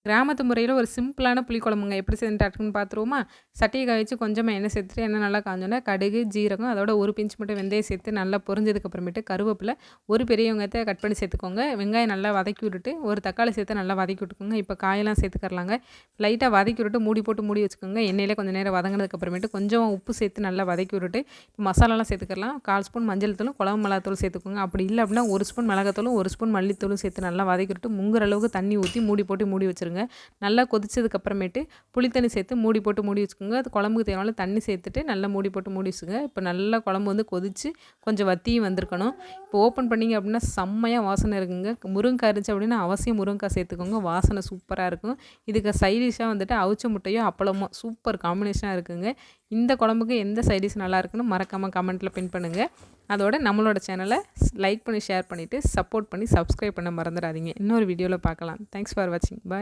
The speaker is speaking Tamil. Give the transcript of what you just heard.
கிராமத்து முறையில ஒரு சிம்பிளான புளிக்குழம்புங்க. எப்படி செஞ்சு டக்குன்னு பார்த்துருவோமா? சட்டிய காய வச்சு கொஞ்சமா எண்ணெய் சேர்த்துட்டு, எண்ணெய் நல்லா காஞ்சோனே கடுகு, ஜீரகம் அதோட ஒரு பிஞ்ச் மட்டும் வெந்தயம் சேர்த்து நல்லா பொரிஞ்சதுக்கு அப்புறமேட்டு கருவேப்பில, ஒரு பெரிய வெங்காயத்த கட் பண்ணி சேர்த்துக்கோங்க. வெங்காயம் நல்லா வதக்கி விட்டுட்டு, ஒரு தக்காளி சேர்த்து நல்லா வதக்கி விட்டுக்கோங்க. இப்போ காயெல்லாம் சேர்த்துக்கறலாங்க. லைட்டா வதக்கி விட்டுட்டு மூடி போட்டு மூடி வச்சுக்கோங்க. எண்ணெயில கொஞ்சம் நேரம் வதங்கினதுக்கு அப்புறமேட்டு கொஞ்சமா உப்பு சேர்த்து நல்லா வதக்கி விட்டுட்டு, இப்போ மசாலாலாம் சேர்த்துக்கலாம். 1/4 ஸ்பூன் மஞ்சள் தூளும், குழம்பு மிளகாத்தூளும் சேர்த்துக்கோங்க. அப்படி இல்ல அப்படின்னா 1 ஸ்பூன் மிளகாத்தூளும், 1 ஸ்பூன் மல்லித்தூளும் சேர்த்து நல்லா வதக்கி விட்டு, முங்குற அளவுக்கு தண்ணி ஊத்தி மூடி போட்டு மூடி வச்சுருங்க. நல்லா கொதிச்சதுக்கு அப்புறமேட்டு புளி தண்ணி சேர்த்து மூடி போட்டு மூடி வச்சுக்கோங்க. அது குழம்புக்கு தேவையான தண்ணி சேர்த்துட்டு நல்லா மூடி போட்டு மூடி வச்சுங்க. இப்போ நல்லா குழம்பு வந்து கொதிச்சு கொஞ்சம் வத்தியும் வந்திருக்கணும். இப்போ ஓப்பன் பண்ணிங்க அப்படின்னா செம்மையாக வாசனை இருக்குங்க. முருங்கைக்காய் இருந்துச்சு அப்படின்னா அவசியம் முருங்கைக்காய் சேர்த்துக்கோங்க. வாசனை சூப்பராக இருக்கும். இதுக்கு சைடிஷ்ஷாக வந்துட்டு அவிச்ச முட்டையோ அப்பளமோ சூப்பர் காம்பினேஷனாக இருக்குங்க. இந்த குழம்புக்கு எந்த சைடிஷ் நல்லா இருக்குன்னு மறக்காமல் கமெண்ட்டில் பின் பண்ணுங்கள். அதோட நம்மளோட சேனலை லைக் பண்ணி ஷேர் பண்ணிவிட்டு சப்போர்ட் பண்ணி சப்ஸ்கிரைப் பண்ண மறந்துடாதீங்க. இன்னொரு வீடியோவில் பார்க்கலாம். தேங்க்ஸ் ஃபார் வாட்சிங். பாய்.